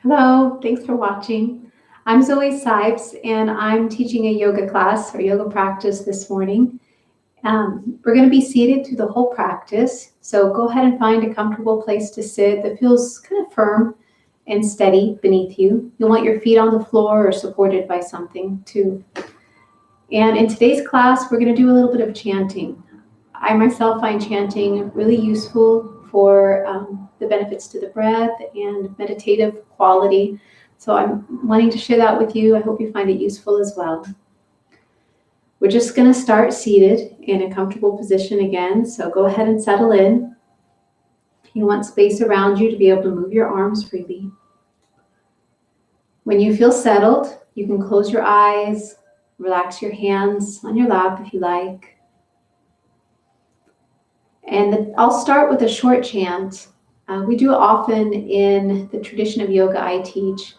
Hello, thanks for watching. I'm Zoe Sipes, and I'm teaching a yoga class or yoga practice this morning. We're going to be seated through the whole practice, so go ahead and find a comfortable place to sit that feels kind of firm and steady beneath you. You'll want your feet on the floor or supported by something too. And in today's class, we're going to do a little bit of chanting. I myself find chanting really useful for the benefits to the breath and meditative quality. So I'm wanting to share that with you. I hope you find it useful as well. We're just going to start seated in a comfortable position again. So go ahead and settle in. You want space around you to be able to move your arms freely. When you feel settled, you can close your eyes, relax your hands on your lap if you like. And I'll start with a short chant. We do it often in the tradition of yoga I teach.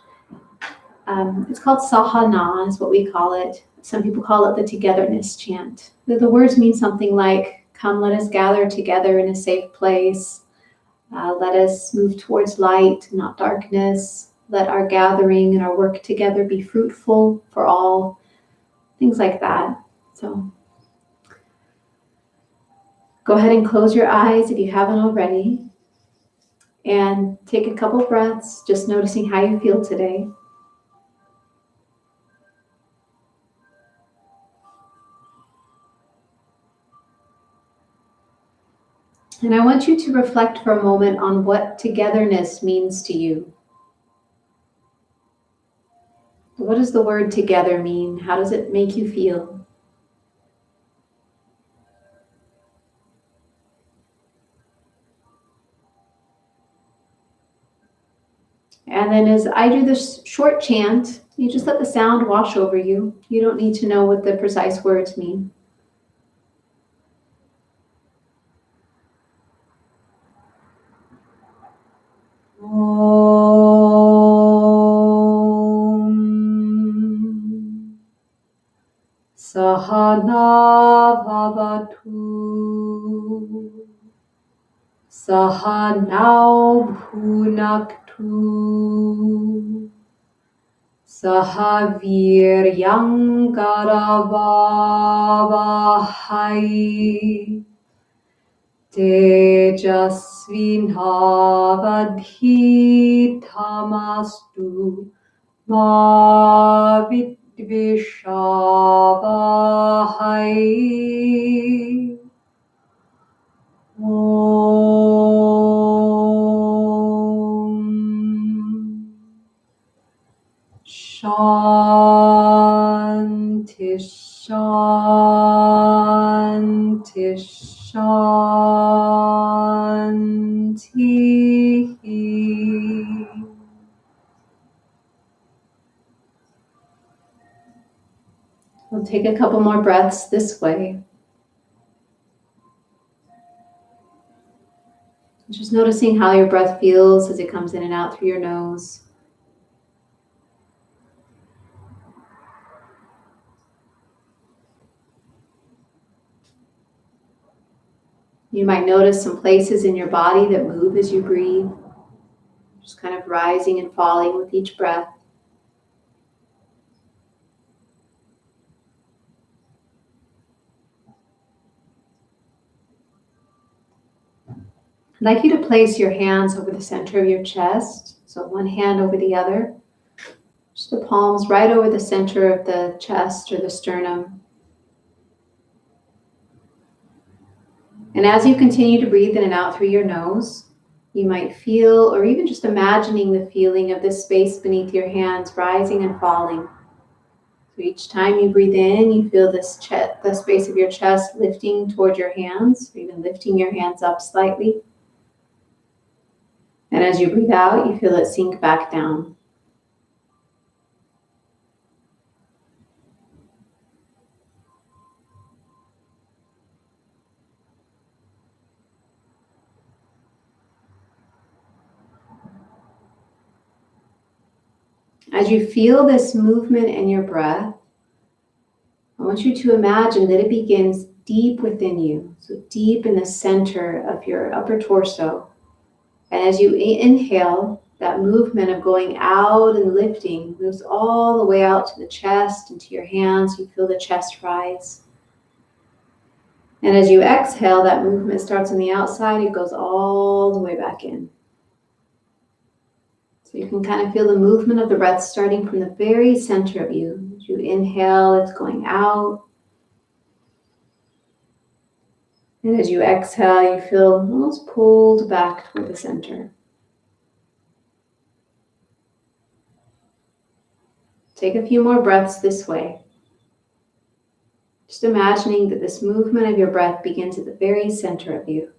It's called Sahana, is what we call it. Some people call it the togetherness chant. The words mean something like, come, let us gather together in a safe place. Let us move towards light, not darkness. Let our gathering and our work together be fruitful for all. Things like that. So go ahead and close your eyes if you haven't already. And take a couple breaths, just noticing how you feel today. And I want you to reflect for a moment on what togetherness means to you. What does the word together mean? How does it make you feel? And then as I do this short chant, you just let the sound wash over you. You don't need to know what the precise words mean. Sahana bhavatu, sahanau bhunaktu, sahaviryam karavavahai, tejasvinavadhitamastu ma vidvishavahai. Shanti, shanti, shanti. We'll take a couple more breaths this way. Just noticing how your breath feels as it comes in and out through your nose. You might notice some places in your body that move as you breathe, just kind of rising and falling with each breath. I'd like you to place your hands over the center of your chest, so one hand over the other, just the palms right over the center of the chest or the sternum. And as you continue to breathe in and out through your nose, you might feel, or even just imagining the feeling of this space beneath your hands rising and falling. So each time you breathe in, you feel the space of your chest lifting toward your hands, or even lifting your hands up slightly. And as you breathe out, you feel it sink back down. As you feel this movement in your breath, I want you to imagine that it begins deep within you, so deep in the center of your upper torso. And as you inhale, That movement of going out and lifting moves all the way out to the chest and to your hands. You feel the chest rise. And as you exhale, that movement starts on the outside. It goes all the way back in. So you can kind of feel the movement of the breath starting from the very center of you. As you inhale, it's going out. And as you exhale, you feel almost pulled back toward the center. Take a few more breaths this way. Just imagining that this movement of your breath begins at the very center of you.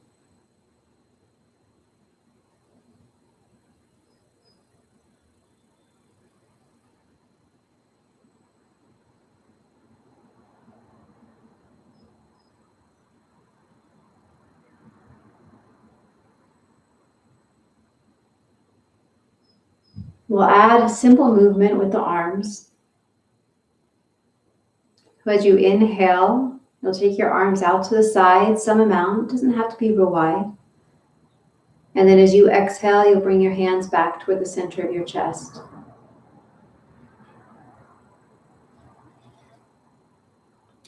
We'll add a simple movement with the arms. So as you inhale, you'll take your arms out to the side, some amount, it doesn't have to be real wide. And then as you exhale, you'll bring your hands back toward the center of your chest.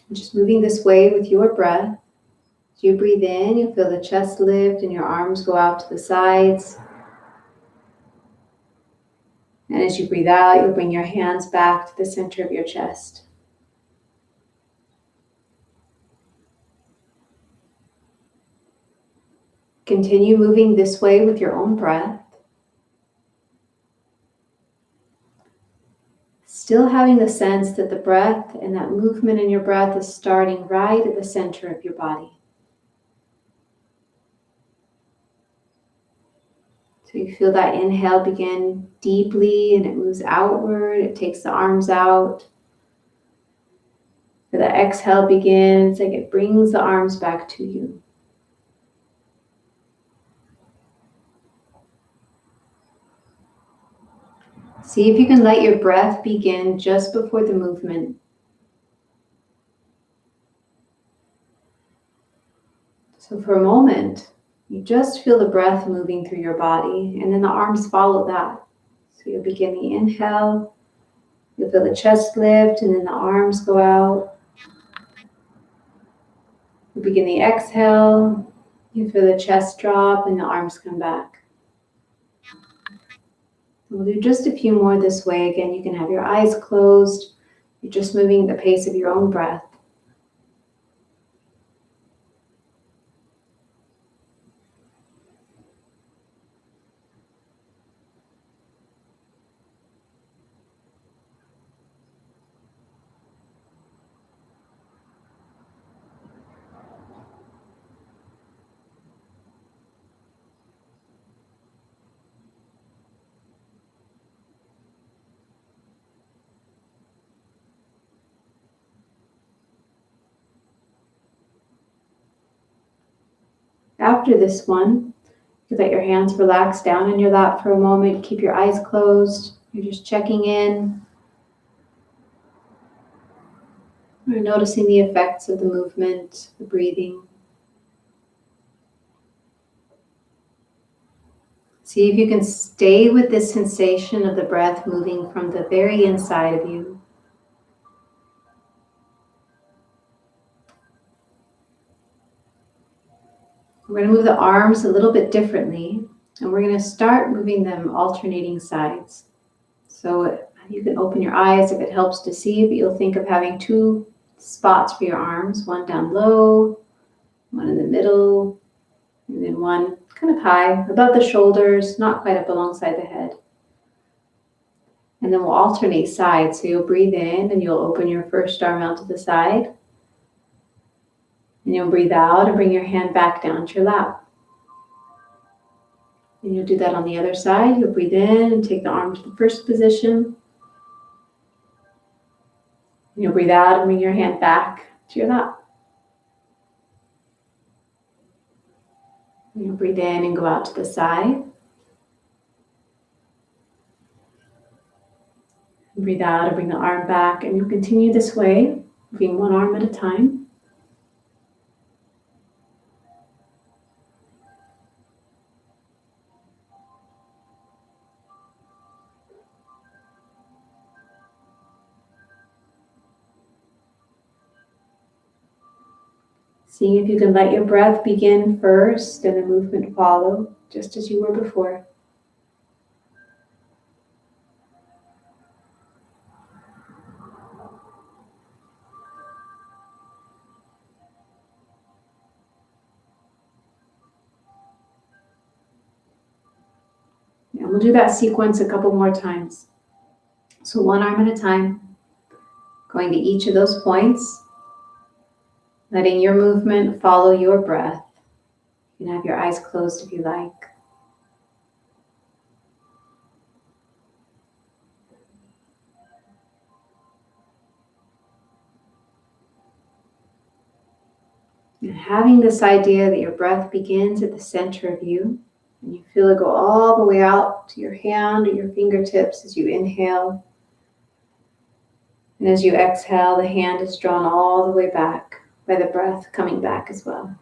And just moving this way with your breath. As you breathe in, you'll feel the chest lift and your arms go out to the sides. And as you breathe out, you'll bring your hands back to the center of your chest. Continue moving this way with your own breath. Still having the sense that the breath and that movement in your breath is starting right at the center of your body. So you feel that inhale begin deeply and it moves outward. It takes the arms out. So the exhale begins, like it brings the arms back to you. See if you can let your breath begin just before the movement. So for a moment, you just feel the breath moving through your body, and then the arms follow that. So you'll begin the inhale, you'll feel the chest lift, and then the arms go out. You begin the exhale, you feel the chest drop, and the arms come back. We'll do just a few more this way. Again, you can have your eyes closed. You're just moving at the pace of your own breath. After this one, you let your hands relax down in your lap for a moment. Keep your eyes closed. You're just checking in. We're noticing the effects of the movement, the breathing. See if you can stay with this sensation of the breath moving from the very inside of you. We're going to move the arms a little bit differently, and we're going to start moving them alternating sides. So you can open your eyes if it helps to see, but you'll think of having two spots for your arms, one down low, one in the middle, and then one kind of high above the shoulders, not quite up alongside the head. And then we'll alternate sides. So you'll breathe in and you'll open your first arm out to the side. And you'll breathe out and bring your hand back down to your lap. And you'll do that on the other side. You'll breathe in and take the arm to the first position. And you'll breathe out and bring your hand back to your lap. And you'll breathe in and go out to the side. And breathe out and bring the arm back. And you'll continue this way, moving one arm at a time. Seeing if you can let your breath begin first and the movement follow, just as you were before. And we'll do that sequence a couple more times. So one arm at a time, going to each of those points, letting your movement follow your breath. You can have your eyes closed if you like. And having this idea that your breath begins at the center of you, and you feel it go all the way out to your hand or your fingertips as you inhale. And as you exhale, the hand is drawn all the way back by the breath coming back as well.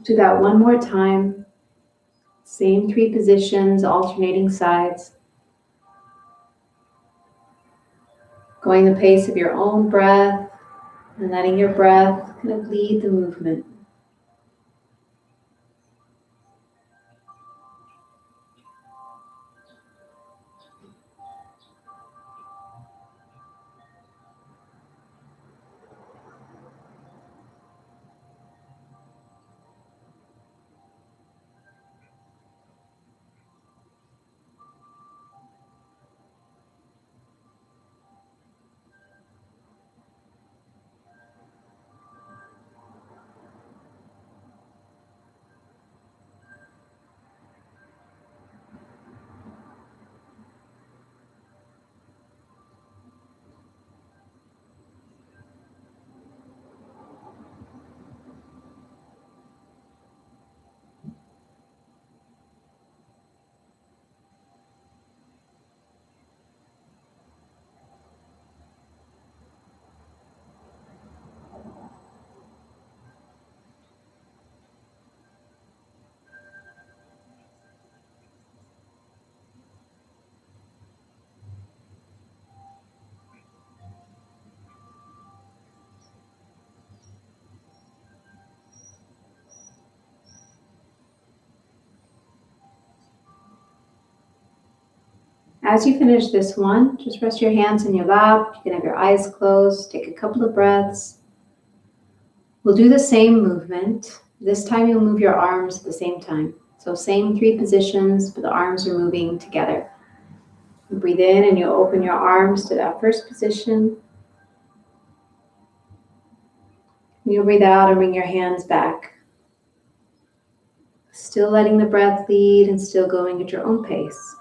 Do that one more time. Same 3 positions, alternating sides. Going the pace of your own breath and letting your breath kind of lead the movement. As you finish this one, just rest your hands in your lap. You can have your eyes closed, take a couple of breaths. We'll do the same movement. This time you'll move your arms at the same time. So same 3 positions, but the arms are moving together. You breathe in and you'll open your arms to that first position. You'll breathe out and bring your hands back. Still letting the breath lead and still going at your own pace.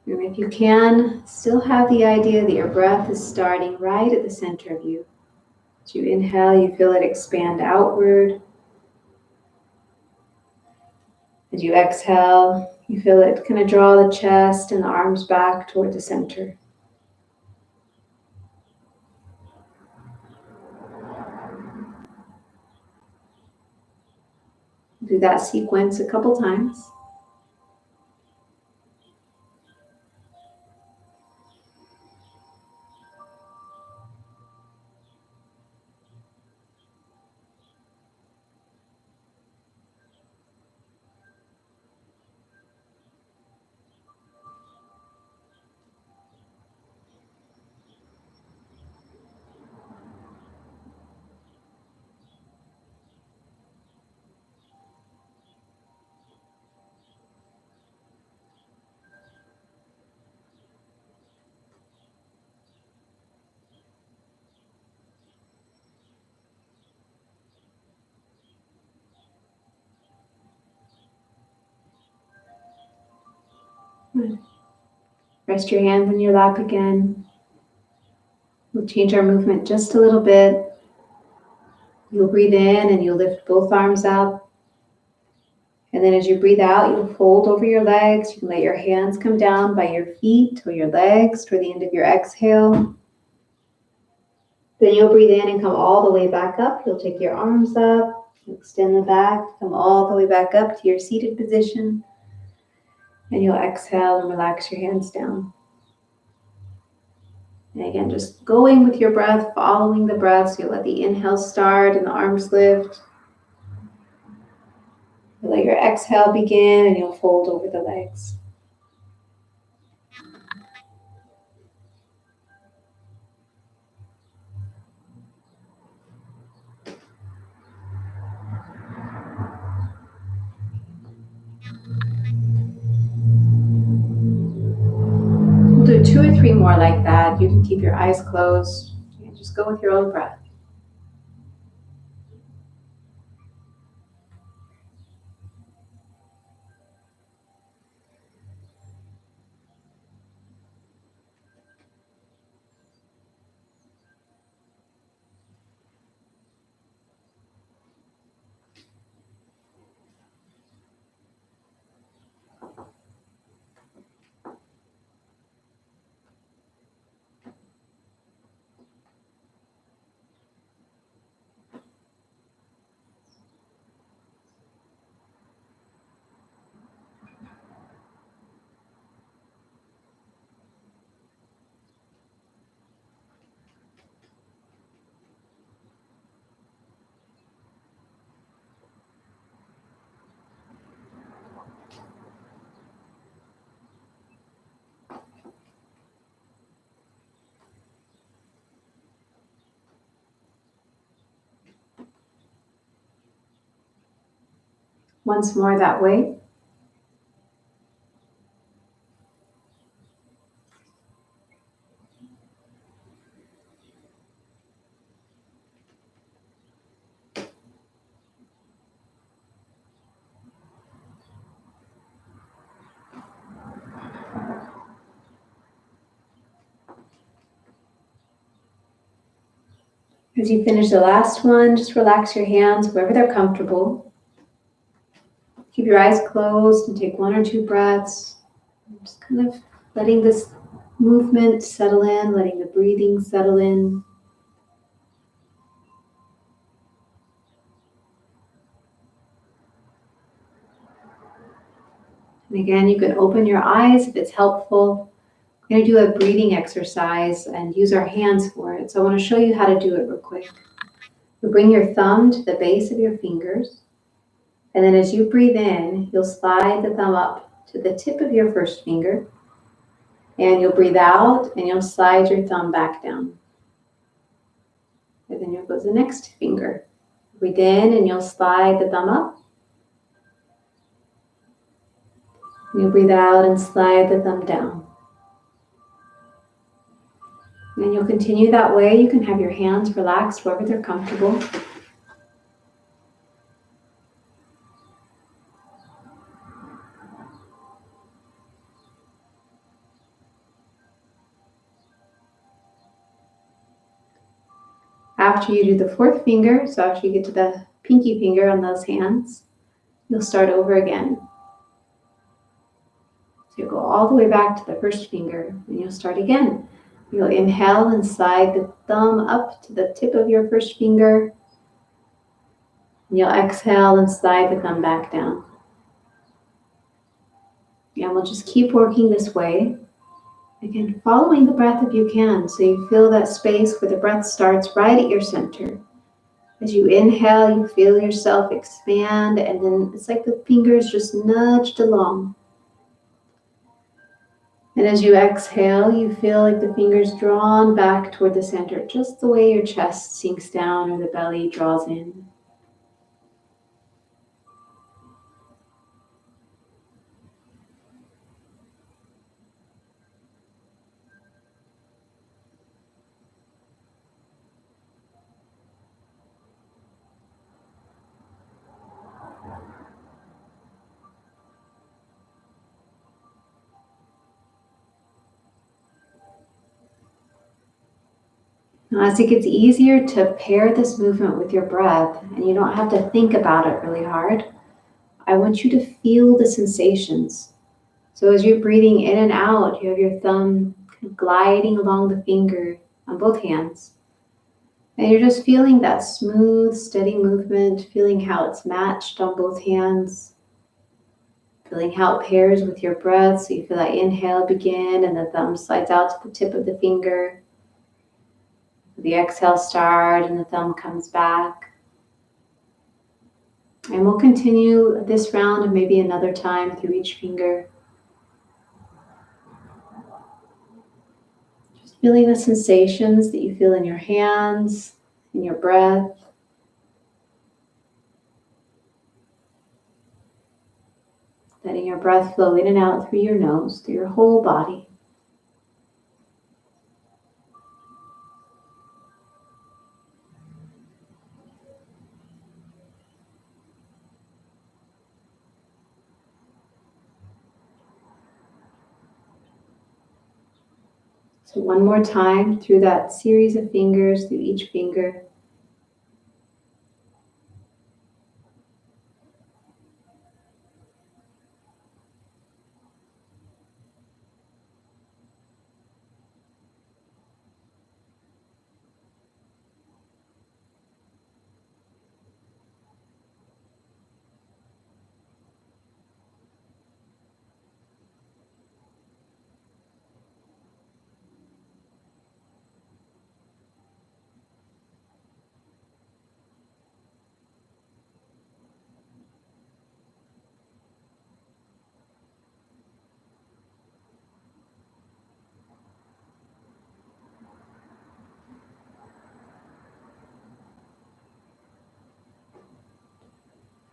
And if you can, still have the idea that your breath is starting right at the center of you. As you inhale, you feel it expand outward. As you exhale, you feel it kind of draw the chest and the arms back toward the center. Do that sequence a couple times. Good. Rest your hands in your lap again. We'll change our movement just a little bit. You'll breathe in and you'll lift both arms up. And then as you breathe out, you'll fold over your legs. You can let your hands come down by your feet or your legs toward the end of your exhale. Then you'll breathe in and come all the way back up. You'll take your arms up, extend the back, come all the way back up to your seated position. And you'll exhale and relax your hands down. And again, just going with your breath, following the breath. So you'll let the inhale start and the arms lift. You'll let your exhale begin and you'll fold over the legs. We'll do 2 or 3 more like that. You can keep your eyes closed. And just go with your own breath. Once more that way. As you finish the last one, just relax your hands wherever they're comfortable. Keep your eyes closed and take 1 or 2 breaths. Just kind of letting this movement settle in, letting the breathing settle in. And again, you can open your eyes if it's helpful. We're going to do a breathing exercise and use our hands for it. So I want to show you how to do it real quick. You bring your thumb to the base of your fingers. And then as you breathe in, you'll slide the thumb up to the tip of your first finger. And you'll breathe out and you'll slide your thumb back down. And then you'll go to the next finger. Breathe in and you'll slide the thumb up. And you'll breathe out and slide the thumb down. And you'll continue that way. You can have your hands relaxed wherever they're comfortable. After you do the 4th finger, so after you get to the pinky finger on those hands, you'll start over again. So you'll go all the way back to the first finger and you'll start again. You'll inhale and slide the thumb up to the tip of your first finger. And you'll exhale and slide the thumb back down. And we'll just keep working this way. Again, following the breath if you can, so you feel that space where the breath starts right at your center. As you inhale, you feel yourself expand, and then it's like the fingers just nudged along. And as you exhale, you feel like the fingers drawn back toward the center, just the way your chest sinks down or the belly draws in. Now, as it gets easier to pair this movement with your breath, and you don't have to think about it really hard, I want you to feel the sensations. So as you're breathing in and out, you have your thumb kind of gliding along the finger on both hands. And you're just feeling that smooth, steady movement, feeling how it's matched on both hands, feeling how it pairs with your breath. So you feel that inhale begin and the thumb slides out to the tip of the finger. The exhale start and the thumb comes back. And we'll continue this round and maybe another time through each finger. Just feeling the sensations that you feel in your hands, in your breath. Letting your breath flow in and out through your nose, through your whole body. So one more time through that series of fingers, through each finger.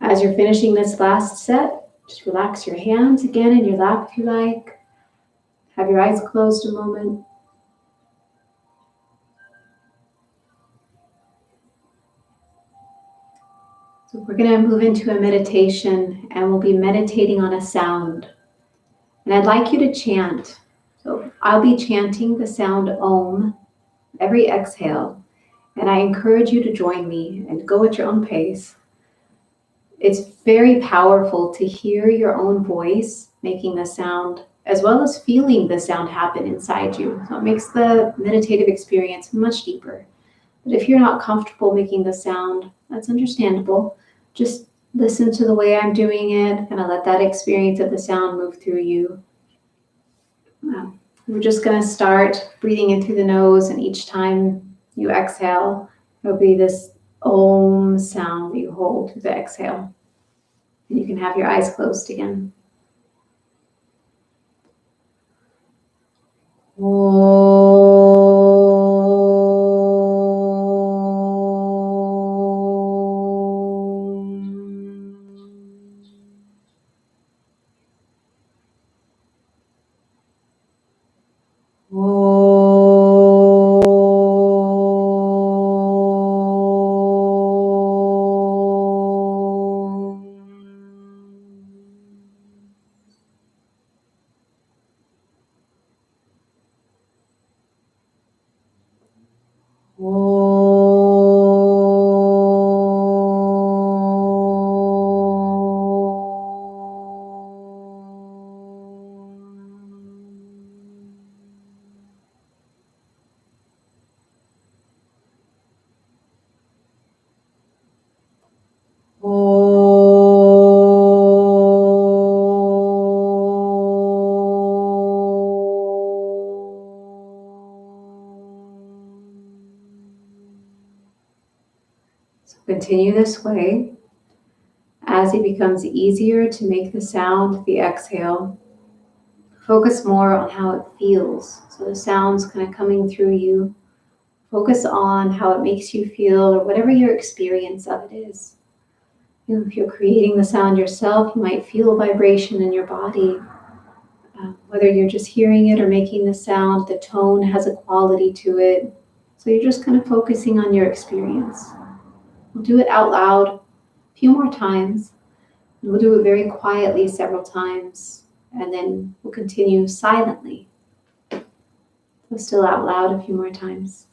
As you're finishing this last set, just relax your hands again in your lap if you like. Have your eyes closed a moment. So we're going to move into a meditation and we'll be meditating on a sound. And I'd like you to chant. So I'll be chanting the sound Om every exhale. And I encourage you to join me and go at your own pace. It's very powerful to hear your own voice making the sound, as well as feeling the sound happen inside you. So it makes the meditative experience much deeper. But if you're not comfortable making the sound, that's understandable. Just listen to the way I'm doing it, kind of let that experience of the sound move through you. We're just going to start breathing in through the nose, and each time you exhale, there'll be this Om sound that you hold through the exhale. And you can have your eyes closed again. So continue this way. As it becomes easier to make the sound, the exhale, focus more on how it feels. So the sound's kind of coming through you. Focus on how it makes you feel, or whatever your experience of it is. If you're creating the sound yourself, you might feel vibration in your body. Whether you're just hearing it or making the sound, the tone has a quality to it. So you're just kind of focusing on your experience. We'll do it out loud a few more times. We'll do it very quietly several times, and then we'll continue silently. So still out loud a few more times.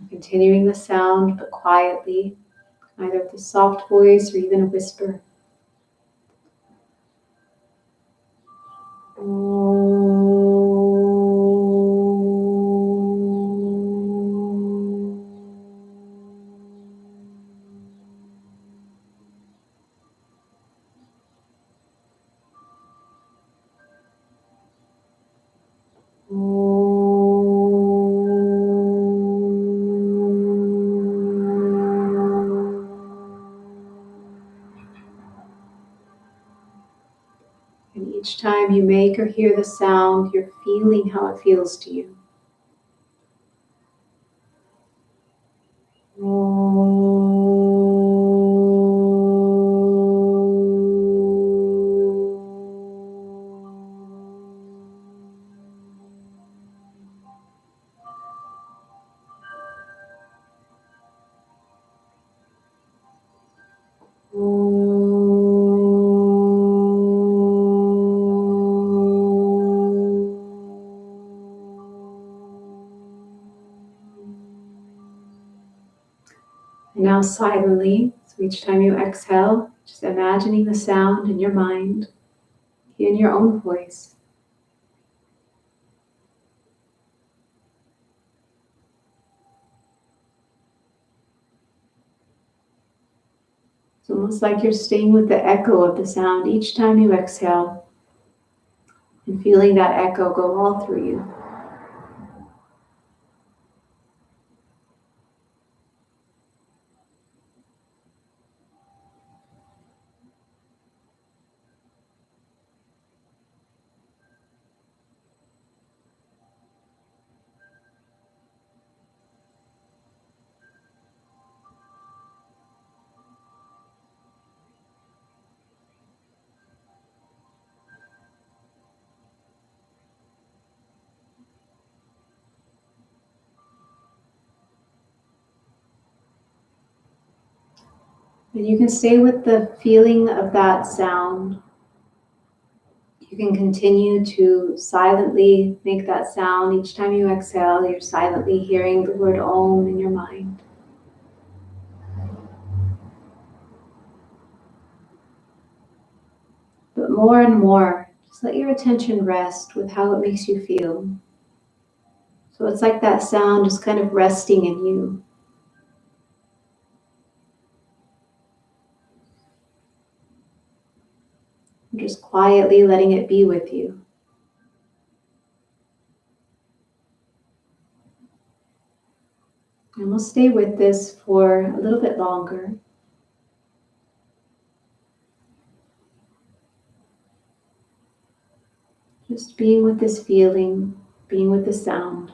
Continuing the sound, but quietly, either with a soft voice or even a whisper. And each time you make or hear the sound, you're feeling how it feels to you. And now silently, so each time you exhale, just imagining the sound in your mind, in your own voice. It's almost like you're staying with the echo of the sound each time you exhale and feeling that echo go all through you. And you can stay with the feeling of that sound. You can continue to silently make that sound. Each time you exhale, you're silently hearing the word Om in your mind. But more and more, just let your attention rest with how it makes you feel. So it's like that sound is kind of resting in you. Just quietly letting it be with you. And we'll stay with this for a little bit longer. Just being with this feeling, being with the sound.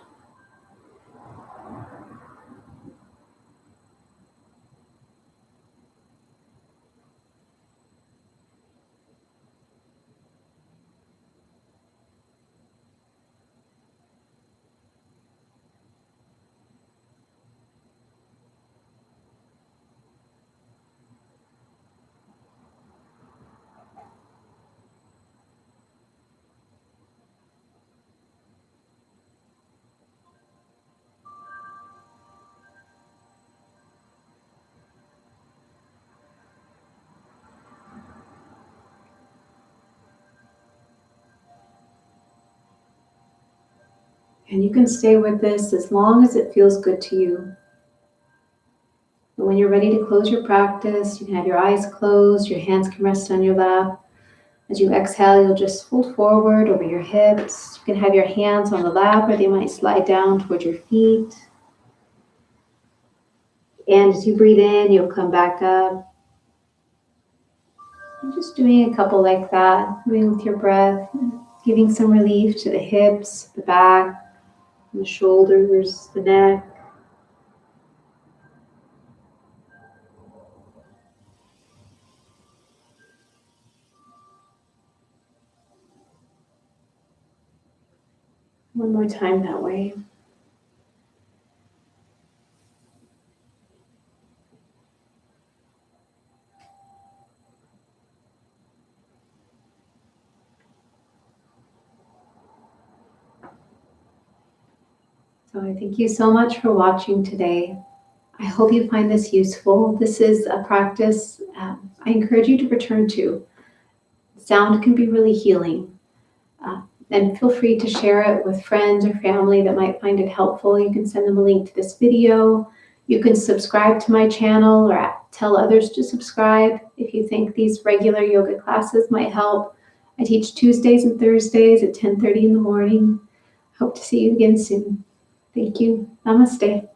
And you can stay with this as long as it feels good to you. And when you're ready to close your practice, you can have your eyes closed, your hands can rest on your lap. As you exhale, you'll just fold forward over your hips. You can have your hands on the lap, or they might slide down towards your feet. And as you breathe in, you'll come back up. And just doing a couple like that, moving with your breath, giving some relief to the hips, the back, the shoulders, the neck. One more time that way. So I thank you so much for watching today. I hope you find this useful. This is a practice I encourage you to return to. Sound can be really healing. And feel free to share it with friends or family that might find it helpful. You can send them a link to this video. You can subscribe to my channel or tell others to subscribe if you think these regular yoga classes might help. I teach Tuesdays and Thursdays at 10:30 in the morning. Hope to see you again soon. Thank you. Namaste.